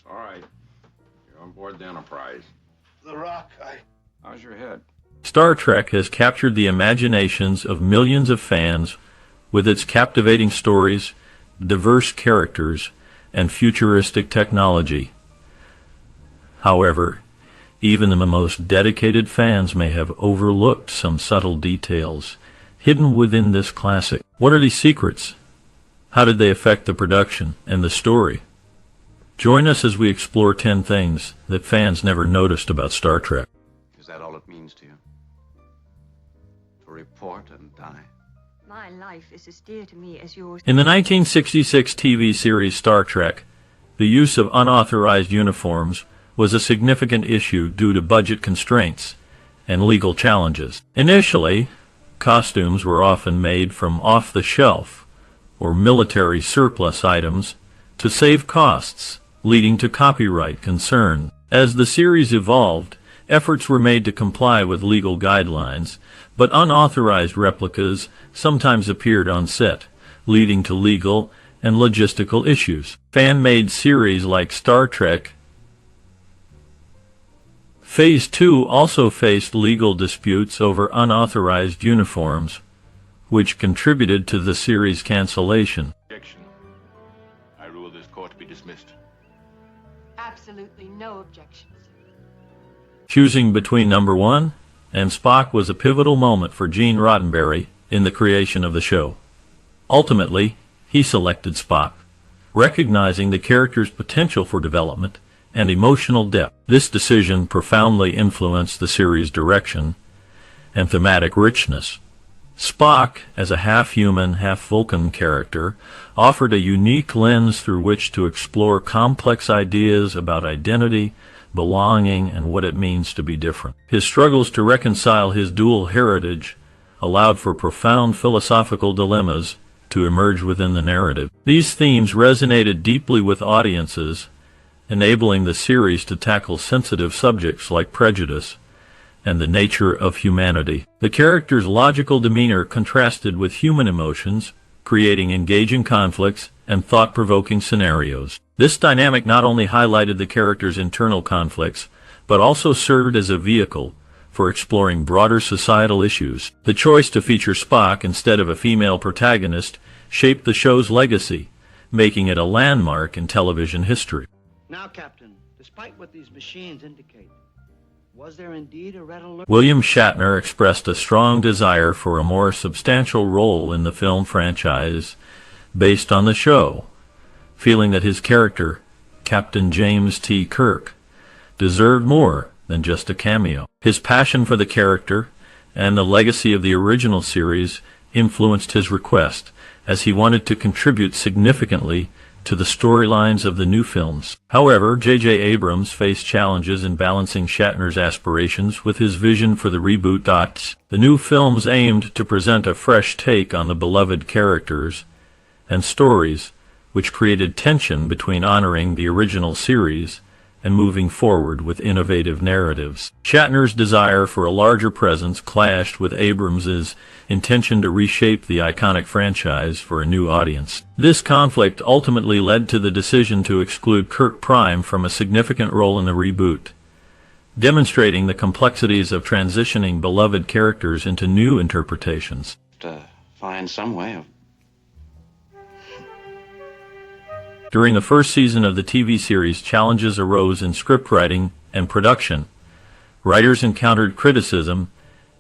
All right. You're on board the Enterprise. The Rock, How's your head? Star Trek has captured the imaginations of millions of fans with its captivating stories, diverse characters, and futuristic technology. However, even the most dedicated fans may have overlooked some subtle details hidden within this classic. What are these secrets? How did they affect the production and the story? Join us as we explore 10 things that fans never noticed about Star Trek. Is that all it means to you? To report and die? My life is as dear to me as yours. In the 1966 TV series Star Trek, the use of unauthorized uniforms was a significant issue due to budget constraints and legal challenges. Initially, costumes were often made from off-the-shelf or military surplus items to save costs, leading to copyright concerns. As the series evolved, efforts were made to comply with legal guidelines, but unauthorized replicas sometimes appeared on set, leading to legal and logistical issues. Fan-made series like Star Trek Phase 2 also faced legal disputes over unauthorized uniforms, which contributed to the series' cancellation. Objection. I rule this court to be dismissed. Absolutely no objections. Choosing between number 1 and Spock was a pivotal moment for Gene Roddenberry in the creation of the show. Ultimately, he selected Spock, recognizing the character's potential for development and emotional depth. This decision profoundly influenced the series' direction and thematic richness. Spock, as a half-human, half-Vulcan character, offered a unique lens through which to explore complex ideas about identity, belonging, and what it means to be different. His struggles to reconcile his dual heritage allowed for profound philosophical dilemmas to emerge within the narrative. These themes resonated deeply with audiences, enabling the series to tackle sensitive subjects like prejudice and the nature of humanity. The character's logical demeanor contrasted with human emotions, creating engaging conflicts and thought-provoking scenarios. This dynamic not only highlighted the character's internal conflicts, but also served as a vehicle for exploring broader societal issues. The choice to feature Spock instead of a female protagonist shaped the show's legacy, making it a landmark in television history. Now, Captain, despite what these machines indicate, was there indeed a red alert? William Shatner expressed a strong desire for a more substantial role in the film franchise based on the show, feeling that his character, Captain James T. Kirk, deserved more than just a cameo. His passion for the character and the legacy of the original series influenced his request, as he wanted to contribute significantly to the storylines of the new films. However, J.J. Abrams faced challenges in balancing Shatner's aspirations with his vision for the reboot. The new films aimed to present a fresh take on the beloved characters and stories, which created tension between honoring the original series and moving forward with innovative narratives. Shatner's desire for a larger presence clashed with Abrams's intention to reshape the iconic franchise for a new audience. This conflict ultimately led to the decision to exclude Kirk Prime from a significant role in the reboot, demonstrating the complexities of transitioning beloved characters into new interpretations. To find some way of... During the first season of the TV series, challenges arose in script writing and production. Writers encountered criticism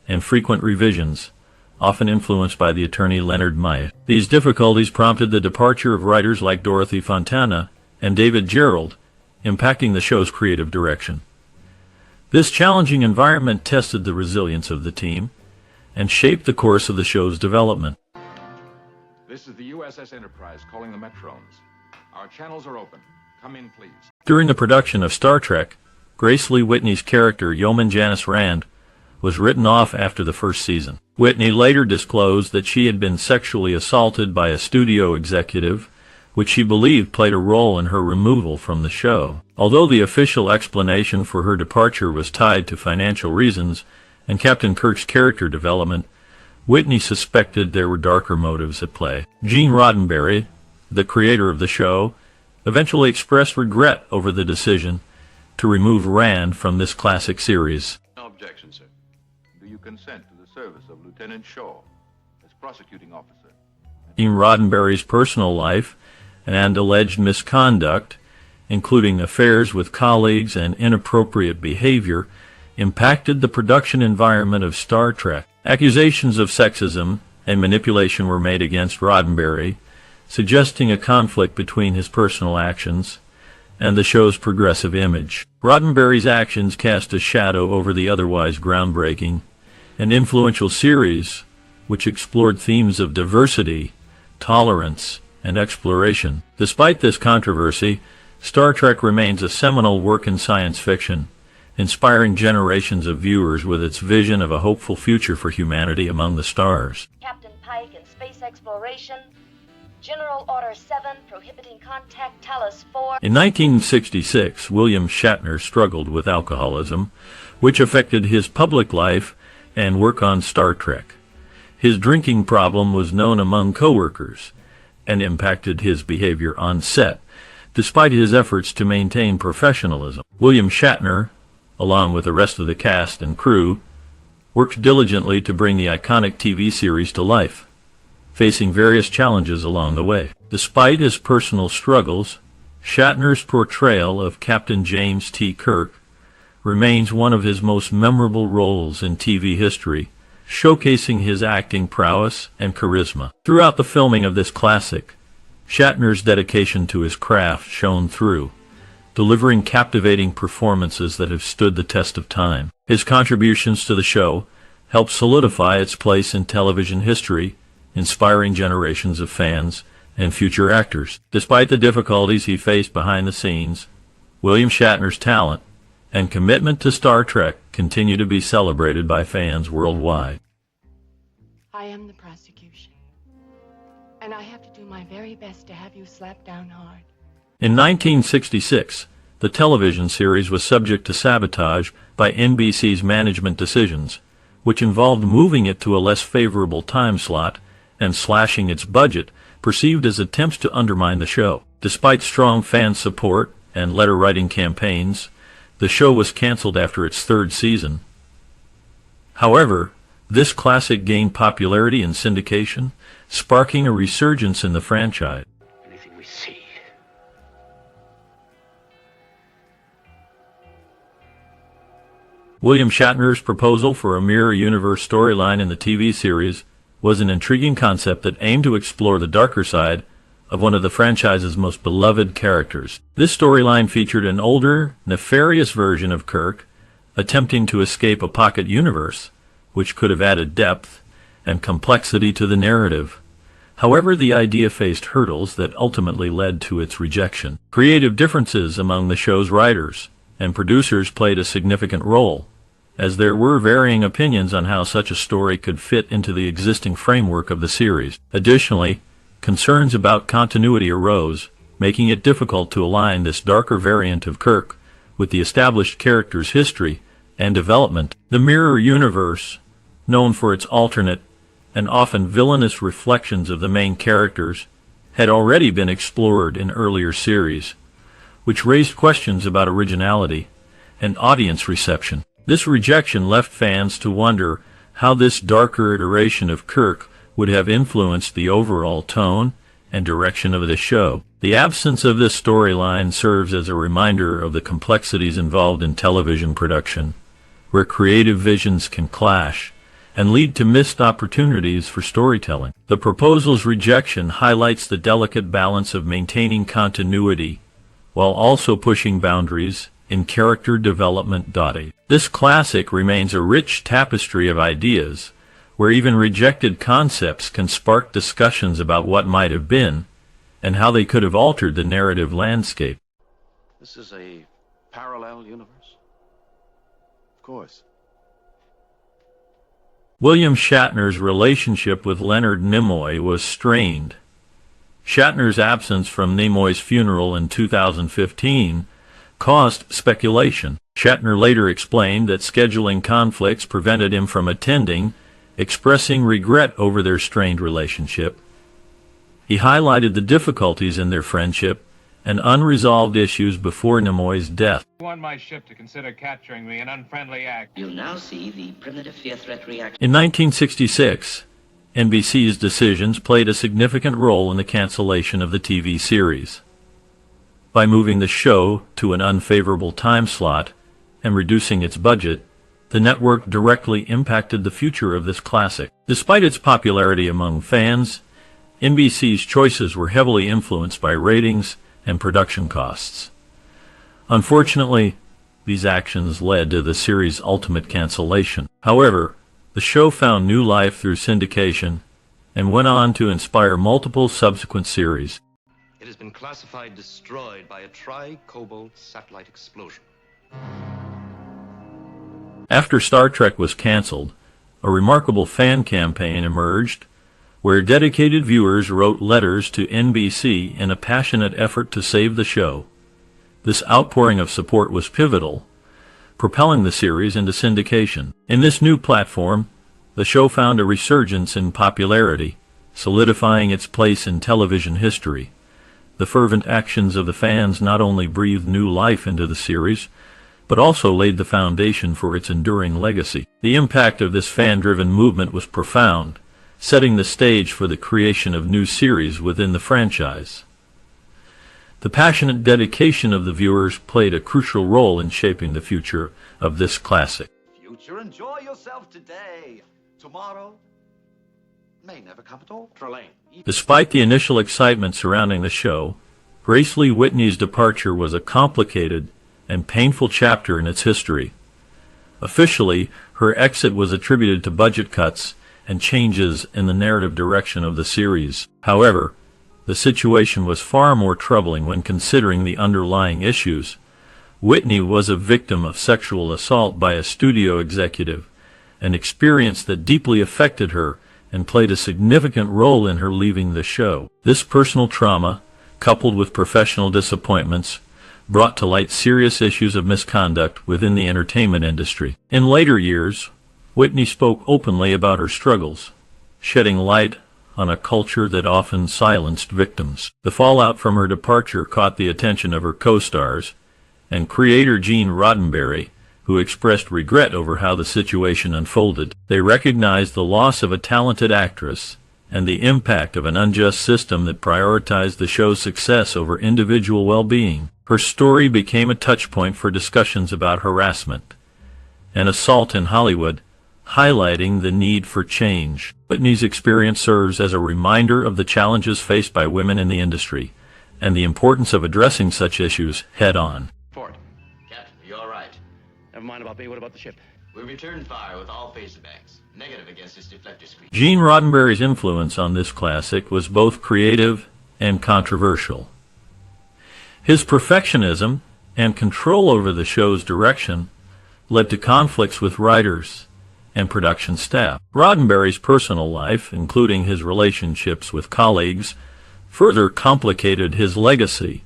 and frequent revisions, often influenced by the attorney Leonard Meyer. These difficulties prompted the departure of writers like Dorothy Fontana and David Gerrold, impacting the show's creative direction. This challenging environment tested the resilience of the team and shaped the course of the show's development. This is the USS Enterprise calling the Metrones. Our channels are open. Come in, please. During the production of Star Trek, Grace Lee Whitney's character, Yeoman Janice Rand, was written off after the first season. Whitney later disclosed that she had been sexually assaulted by a studio executive, which she believed played a role in her removal from the show. Although the official explanation for her departure was tied to financial reasons and Captain Kirk's character development, Whitney suspected there were darker motives at play. Gene Roddenberry, the creator of the show, eventually expressed regret over the decision to remove Rand from this classic series. No objection, sir. Do you consent to the service of Lieutenant Shaw as prosecuting officer? Gene Roddenberry's personal life and alleged misconduct, including affairs with colleagues and inappropriate behavior, impacted the production environment of Star Trek. Accusations of sexism and manipulation were made against Roddenberry, suggesting a conflict between his personal actions and the show's progressive image. Roddenberry's actions cast a shadow over the otherwise groundbreaking and influential series, which explored themes of diversity, tolerance, and exploration. Despite this controversy, Star Trek remains a seminal work in science fiction, inspiring generations of viewers with its vision of a hopeful future for humanity among the stars. Captain Pike in space exploration. General Order 7 prohibiting contact Talos 4. In 1966, William Shatner struggled with alcoholism, which affected his public life and work on Star Trek. His drinking problem was known among coworkers and impacted his behavior on set, despite his efforts to maintain professionalism. William Shatner, along with the rest of the cast and crew, worked diligently to bring the iconic TV series to life, facing various challenges along the way. Despite his personal struggles, Shatner's portrayal of Captain James T. Kirk remains one of his most memorable roles in TV history, showcasing his acting prowess and charisma. Throughout the filming of this classic, Shatner's dedication to his craft shone through, delivering captivating performances that have stood the test of time. His contributions to the show helped solidify its place in television history, inspiring generations of fans and future actors. Despite the difficulties he faced behind the scenes, William Shatner's talent and commitment to Star Trek continue to be celebrated by fans worldwide. I am the prosecution, and I have to do my very best to have you slapped down hard. In 1966, the television series was subject to sabotage by NBC's management decisions, which involved moving it to a less favorable time slot and slashing its budget, perceived as attempts to undermine the show. Despite strong fan support and letter-writing campaigns, the show was canceled after its third season. However, this classic gained popularity in syndication, sparking a resurgence in the franchise. Anything we see. William Shatner's proposal for a mirror universe storyline in the TV series was an intriguing concept that aimed to explore the darker side of one of the franchise's most beloved characters. This storyline featured an older, nefarious version of Kirk attempting to escape a pocket universe, which could have added depth and complexity to the narrative. However, the idea faced hurdles that ultimately led to its rejection. Creative differences among the show's writers and producers played a significant role, as there were varying opinions on how such a story could fit into the existing framework of the series. Additionally, concerns about continuity arose, making it difficult to align this darker variant of Kirk with the established character's history and development. The mirror universe, known for its alternate and often villainous reflections of the main characters, had already been explored in earlier series, which raised questions about originality and audience reception. This rejection left fans to wonder how this darker iteration of Kirk would have influenced the overall tone and direction of the show. The absence of this storyline serves as a reminder of the complexities involved in television production, where creative visions can clash and lead to missed opportunities for storytelling. The proposal's rejection highlights the delicate balance of maintaining continuity while also pushing boundaries in character development. This classic remains a rich tapestry of ideas, where even rejected concepts can spark discussions about what might have been and how they could have altered the narrative landscape. This is a parallel universe? Of course. William Shatner's relationship with Leonard Nimoy was strained. Shatner's absence from Nimoy's funeral in 2015 caused speculation. Shatner later explained that scheduling conflicts prevented him from attending, expressing regret over their strained relationship. He highlighted the difficulties in their friendship and unresolved issues before Nimoy's death. I want my ship to consider capturing me an unfriendly act. You'll now see the primitive fear threat reaction. In 1966, NBC's decisions played a significant role in the cancellation of the TV series. By moving the show to an unfavorable time slot and reducing its budget, the network directly impacted the future of this classic. Despite its popularity among fans, NBC's choices were heavily influenced by ratings and production costs. Unfortunately, these actions led to the series' ultimate cancellation. However, the show found new life through syndication and went on to inspire multiple subsequent series. It has been classified destroyed by a tri-cobalt satellite explosion. After Star Trek was canceled, a remarkable fan campaign emerged where dedicated viewers wrote letters to NBC in a passionate effort to save the show. This outpouring of support was pivotal, propelling the series into syndication. In this new platform, the show found a resurgence in popularity, solidifying its place in television history. The fervent actions of the fans not only breathed new life into the series, but also laid the foundation for its enduring legacy. The impact of this fan-driven movement was profound, setting the stage for the creation of new series within the franchise. The passionate dedication of the viewers played a crucial role in shaping the future of this classic. Future, enjoy yourself today. Tomorrow may never come at all. Trelane. Despite the initial excitement surrounding the show, Grace Lee Whitney's departure was a complicated and painful chapter in its history. Officially, her exit was attributed to budget cuts and changes in the narrative direction of the series. However, the situation was far more troubling when considering the underlying issues. Whitney was a victim of sexual assault by a studio executive, an experience that deeply affected her and played a significant role in her leaving the show. This personal trauma, coupled with professional disappointments, brought to light serious issues of misconduct within the entertainment industry. In later years, Whitney spoke openly about her struggles, shedding light on a culture that often silenced victims. The fallout from her departure caught the attention of her co-stars and creator Gene Roddenberry, who expressed regret over how the situation unfolded. They recognized the loss of a talented actress and the impact of an unjust system that prioritized the show's success over individual well-being. Her story became a touchpoint for discussions about harassment and assault in Hollywood, highlighting the need for change. Whitney's experience serves as a reminder of the challenges faced by women in the industry and the importance of addressing such issues head-on. Ford. Captain, are you all right? Never mind about me. What about the ship? We returned fire with all phaser banks. Negative against this deflector screen. Gene Roddenberry's influence on this classic was both creative and controversial. His perfectionism and control over the show's direction led to conflicts with writers and production staff. Roddenberry's personal life, including his relationships with colleagues, further complicated his legacy.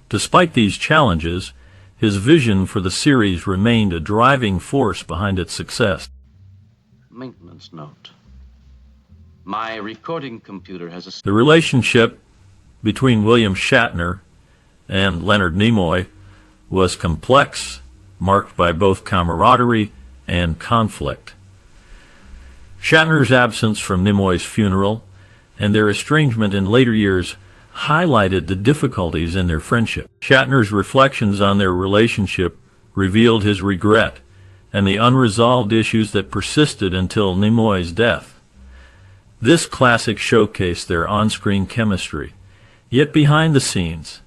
Despite these challenges, his vision for the series remained a driving force behind its success. Maintenance note. My recording computer has a... The relationship between William Shatner and Leonard Nimoy was complex, marked by both camaraderie and conflict. Shatner's absence from Nimoy's funeral and their estrangement in later years highlighted the difficulties in their friendship. Shatner's reflections on their relationship revealed his regret and the unresolved issues that persisted until Nimoy's death. This classic showcased their on-screen chemistry, yet behind the scenes,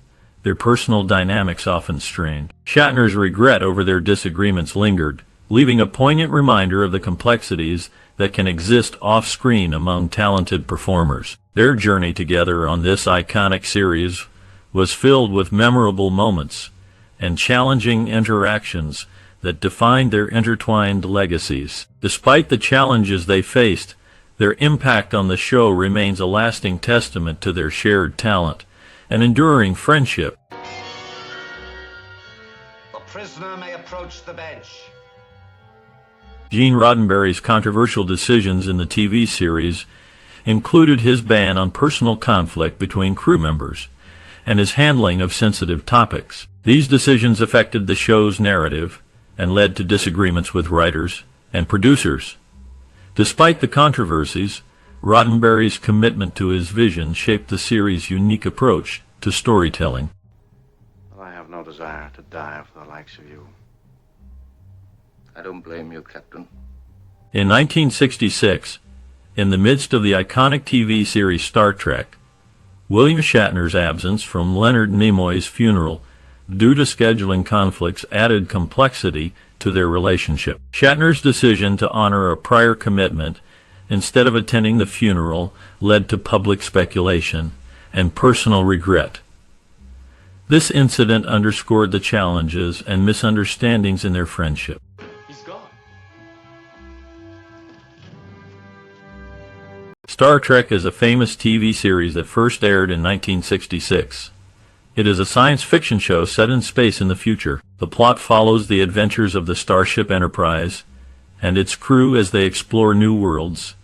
their personal dynamics often strained. Shatner's regret over their disagreements lingered, leaving a poignant reminder of the complexities that can exist off-screen among talented performers. Their journey together on this iconic series was filled with memorable moments and challenging interactions that defined their intertwined legacies. Despite the challenges they faced, their impact on the show remains a lasting testament to their shared talent and enduring friendship. The prisoner may approach the bench. Gene Roddenberry's controversial decisions in the TV series included his ban on personal conflict between crew members and his handling of sensitive topics. These decisions affected the show's narrative and led to disagreements with writers and producers. Despite the controversies, Roddenberry's commitment to his vision shaped the series' unique approach to storytelling. Well, I have no desire to die for the likes of you. I don't blame you, Captain. In 1966, in the midst of the iconic TV series Star Trek, William Shatner's absence from Leonard Nimoy's funeral due to scheduling conflicts added complexity to their relationship. Shatner's decision to honor a prior commitment instead of attending the funeral led to public speculation and personal regret. This incident underscored the challenges and misunderstandings in their friendship. He's gone. Star Trek is a famous TV series that first aired in 1966. It is a science fiction show set in space in the future. The plot follows the adventures of the Starship Enterprise and its crew as they explore new worlds,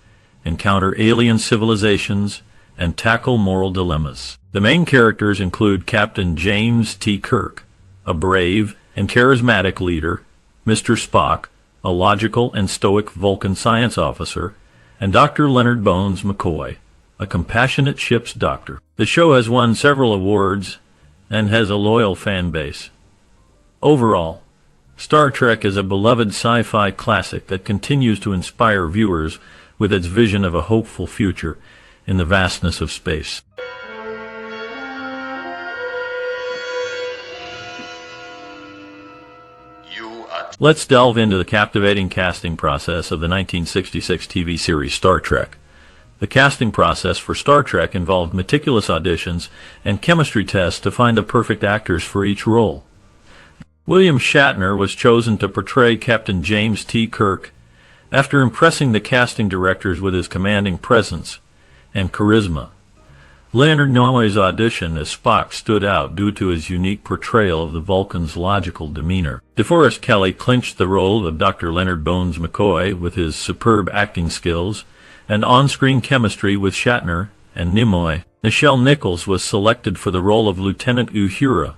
encounter alien civilizations, and tackle moral dilemmas. The main characters include Captain James T. Kirk, a brave and charismatic leader, Mr. Spock, a logical and stoic Vulcan science officer, and Dr. Leonard Bones McCoy, a compassionate ship's doctor. The show has won several awards and has a loyal fan base. Overall, Star Trek is a beloved sci-fi classic that continues to inspire viewers with its vision of a hopeful future in the vastness of space. Let's delve into the captivating casting process of the 1966 TV series Star Trek. The casting process for Star Trek involved meticulous auditions and chemistry tests to find the perfect actors for each role. William Shatner was chosen to portray Captain James T. Kirk after impressing the casting directors with his commanding presence and charisma. Leonard Nimoy's audition as Spock stood out due to his unique portrayal of the Vulcan's logical demeanor. DeForest Kelley clinched the role of Dr. Leonard Bones McCoy with his superb acting skills and on-screen chemistry with Shatner and Nimoy. Nichelle Nichols was selected for the role of Lieutenant Uhura,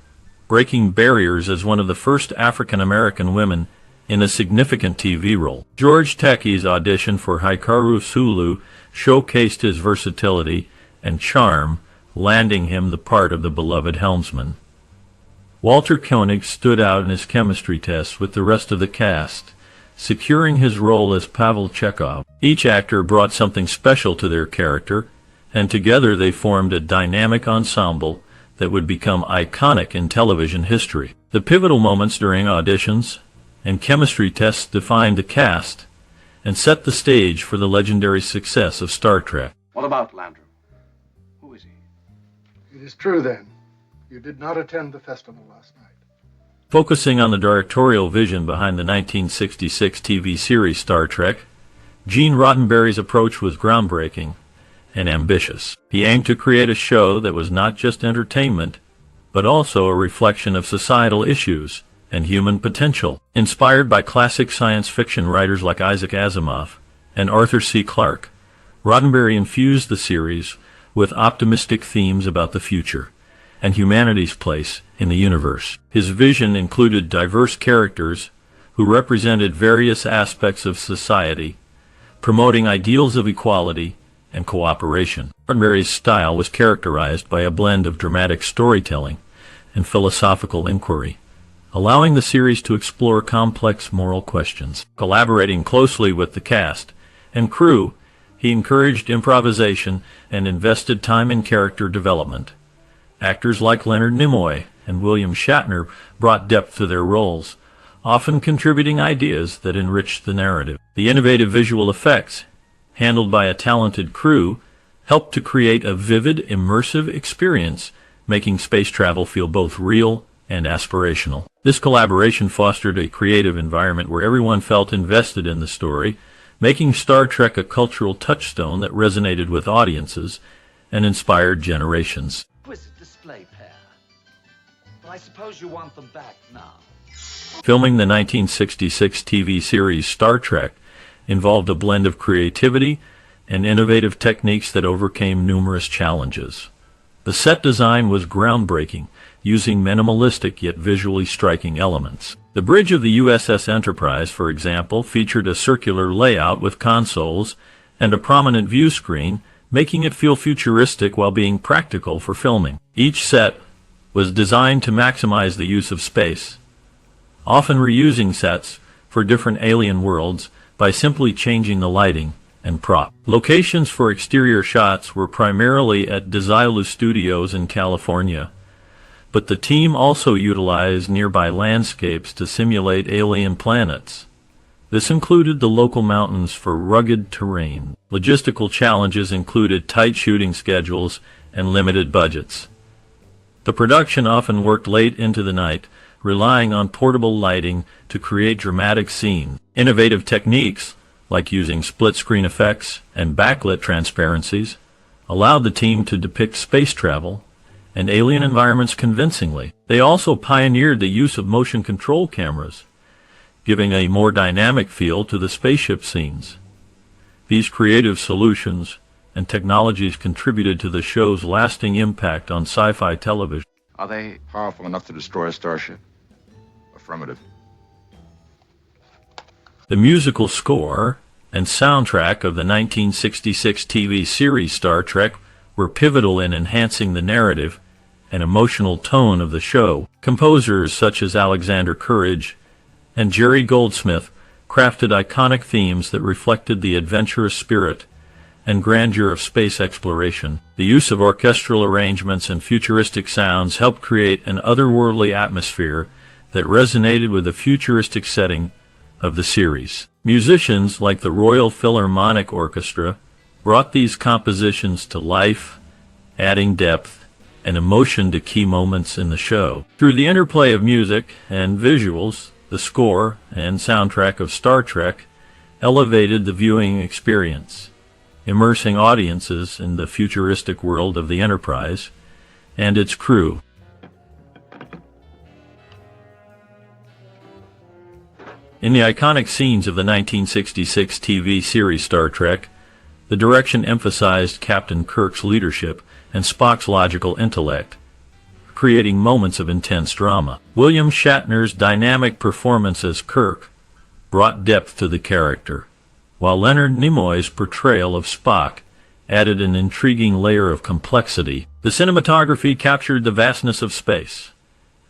breaking barriers as one of the first African-American women in a significant TV role. George Takei's audition for Hikaru Sulu showcased his versatility and charm, landing him the part of the beloved helmsman. Walter Koenig stood out in his chemistry tests with the rest of the cast, securing his role as Pavel Chekhov. Each actor brought something special to their character, and together they formed a dynamic ensemble that would become iconic in television history. The pivotal moments during auditions and chemistry tests defined the cast and set the stage for the legendary success of Star Trek. What about Landrum? Who is he? It is true, then. You did not attend the festival last night. Focusing on the directorial vision behind the 1966 TV series Star Trek, Gene Roddenberry's approach was groundbreaking and ambitious. He aimed to create a show that was not just entertainment, but also a reflection of societal issues and human potential. Inspired by classic science fiction writers like Isaac Asimov and Arthur C. Clarke, Roddenberry infused the series with optimistic themes about the future and humanity's place in the universe. His vision included diverse characters who represented various aspects of society, promoting ideals of equality and cooperation. Roddenberry's style was characterized by a blend of dramatic storytelling and philosophical inquiry, allowing the series to explore complex moral questions. Collaborating closely with the cast and crew, he encouraged improvisation and invested time in character development. Actors like Leonard Nimoy and William Shatner brought depth to their roles, often contributing ideas that enriched the narrative. The innovative visual effects, handled by a talented crew, helped to create a vivid, immersive experience, making space travel feel both real and aspirational. This collaboration fostered a creative environment where everyone felt invested in the story, making Star Trek a cultural touchstone that resonated with audiences and inspired generations. Exquisite display pair. But I suppose you want them back now. Filming the 1966 TV series Star Trek involved a blend of creativity and innovative techniques that overcame numerous challenges. The set design was groundbreaking, using minimalistic yet visually striking elements. The bridge of the USS Enterprise, for example, featured a circular layout with consoles and a prominent view screen, making it feel futuristic while being practical for filming. Each set was designed to maximize the use of space, often reusing sets for different alien worlds by simply changing the lighting and prop. Locations for exterior shots were primarily at Desilu Studios in California, but the team also utilized nearby landscapes to simulate alien planets. This included the local mountains for rugged terrain. Logistical challenges included tight shooting schedules and limited budgets. The production often worked late into the night, relying on portable lighting to create dramatic scenes. Innovative techniques, like using split-screen effects and backlit transparencies, allowed the team to depict space travel and alien environments convincingly. They also pioneered the use of motion control cameras, giving a more dynamic feel to the spaceship scenes. These creative solutions and technologies contributed to the show's lasting impact on sci-fi television. Are they Powerful enough to destroy a starship? Affirmative. The musical score and soundtrack of the 1966 TV series Star Trek were pivotal in enhancing the narrative and emotional tone of the show. Composers such as Alexander Courage and Jerry Goldsmith crafted iconic themes that reflected the adventurous spirit and grandeur of space exploration. The use of orchestral arrangements and futuristic sounds helped create an otherworldly atmosphere that resonated with the futuristic setting of the series. Musicians like the Royal Philharmonic Orchestra brought these compositions to life, adding depth and emotion to key moments in the show. Through the interplay of music and visuals, the score and soundtrack of Star Trek elevated the viewing experience, immersing audiences in the futuristic world of the Enterprise and its crew. In the iconic scenes of the 1966 TV series Star Trek, the direction emphasized Captain Kirk's leadership and Spock's logical intellect, creating moments of intense drama. William Shatner's dynamic performance as Kirk brought depth to the character, while Leonard Nimoy's portrayal of Spock added an intriguing layer of complexity. The cinematography captured the vastness of space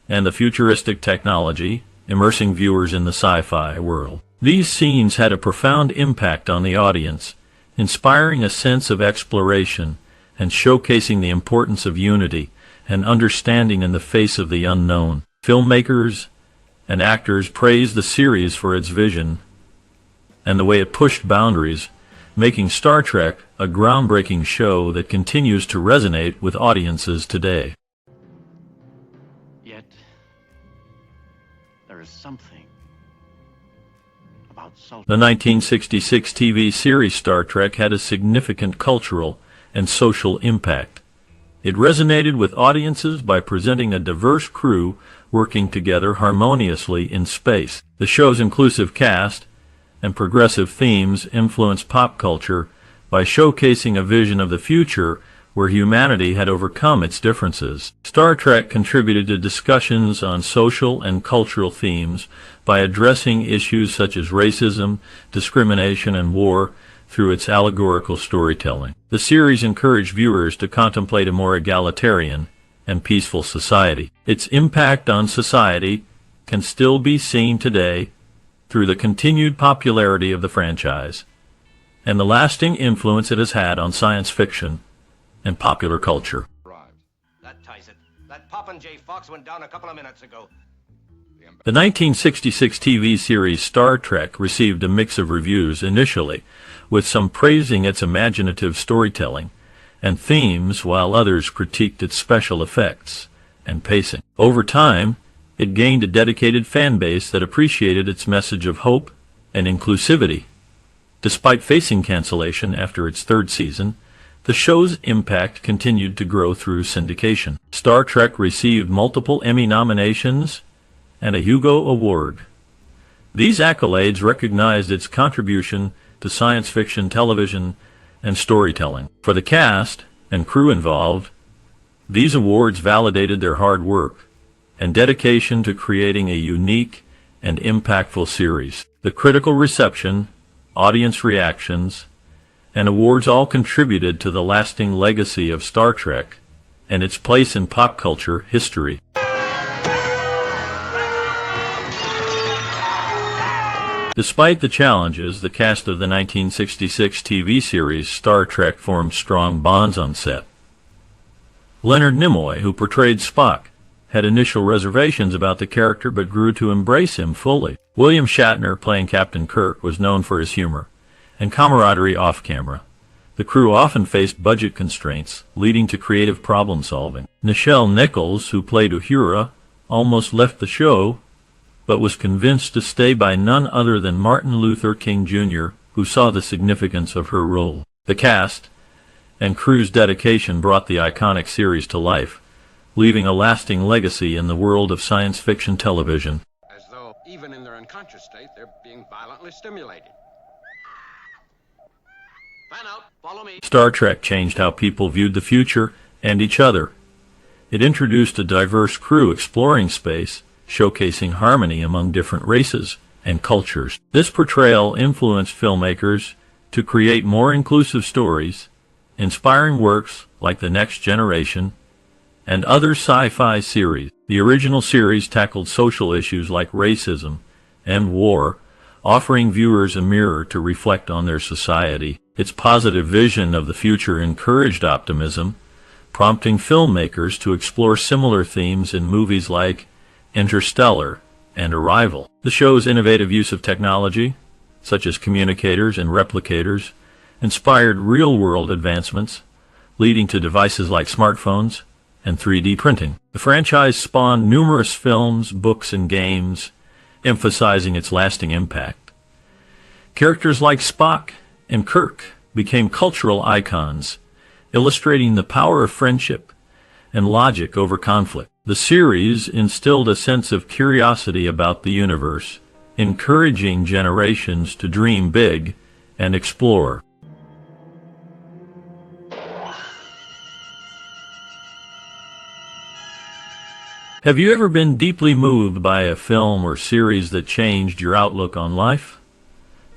and the futuristic technology, immersing viewers in the sci-fi world. These scenes had a profound impact on the audience, inspiring a sense of exploration and showcasing the importance of unity and understanding in the face of the unknown. Filmmakers and actors praised the series for its vision and the way it pushed boundaries, making Star Trek a groundbreaking show that continues to resonate with audiences today. Yet, there is something about salt. The 1966 TV series Star Trek had a significant cultural and social impact. It resonated with audiences by presenting a diverse crew working together harmoniously in space. The show's inclusive cast and progressive themes influenced pop culture by showcasing a vision of the future where humanity had overcome its differences. Star Trek contributed to discussions on social and cultural themes by addressing issues such as racism, discrimination, and war through its allegorical storytelling. The series encouraged viewers to contemplate a more egalitarian and peaceful society. Its impact on society can still be seen today through the continued popularity of the franchise and the lasting influence it has had on science fiction and popular culture. That ties it. That Poppin' J. Fox went down a couple of minutes ago. The 1966 TV series Star Trek received a mix of reviews initially, with some praising its imaginative storytelling and themes, while others critiqued its special effects and pacing. Over time, it gained a dedicated fan base that appreciated its message of hope and inclusivity. Despite facing cancellation after its third season, the show's impact continued to grow through syndication. Star Trek received multiple Emmy nominations and a Hugo Award. These accolades recognized its contribution to science fiction television and storytelling. For the cast and crew involved, These awards validated their hard work and dedication to creating a unique and impactful series. The critical reception, audience reactions, and awards all contributed to the lasting legacy of Star Trek and its place in pop culture history. Despite the challenges, the cast of the 1966 TV series Star Trek formed strong bonds on set. Leonard Nimoy, who portrayed Spock, had initial reservations about the character but grew to embrace him fully. William Shatner, playing Captain Kirk, was known for his humor and camaraderie off-camera. The crew often faced budget constraints, leading to creative problem-solving. Nichelle Nichols, who played Uhura, almost left the show, but was convinced to stay by none other than Martin Luther King Jr., who saw the significance of her role. The cast and crew's dedication brought the iconic series to life, leaving a lasting legacy in the world of science fiction television. As though, even in their unconscious state, they're being violently stimulated. Fan out, follow me. Star Trek changed how people viewed the future and each other. It introduced a diverse crew exploring space, showcasing harmony among different races and cultures. This portrayal influenced filmmakers to create more inclusive stories, inspiring works like The Next Generation and other sci-fi series. The original series tackled social issues like racism and war, offering viewers a mirror to reflect on their society. Its positive vision of the future encouraged optimism, prompting filmmakers to explore similar themes in movies like Interstellar and Arrival. The show's innovative use of technology, such as communicators and replicators, inspired real-world advancements, leading to devices like smartphones and 3D printing. The franchise spawned numerous films, books, and games, emphasizing its lasting impact. Characters like Spock and Kirk became cultural icons, illustrating the power of friendship and logic over conflict. The series instilled a sense of curiosity about the universe, encouraging generations to dream big and explore. Have you ever been deeply moved by a film or series that changed your outlook on life?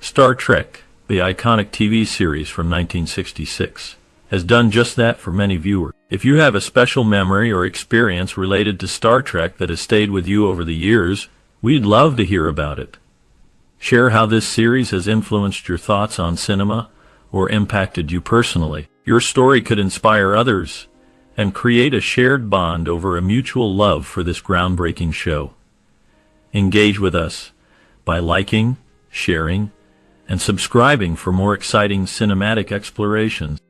Star Trek, the iconic TV series from 1966, has done just that for many viewers. If you have a special memory or experience related to Star Trek that has stayed with you over the years, we'd love to hear about it. Share how this series has influenced your thoughts on cinema or impacted you personally. Your story could inspire others and create a shared bond over a mutual love for this groundbreaking show. Engage with us by liking, sharing, and subscribing for more exciting cinematic explorations.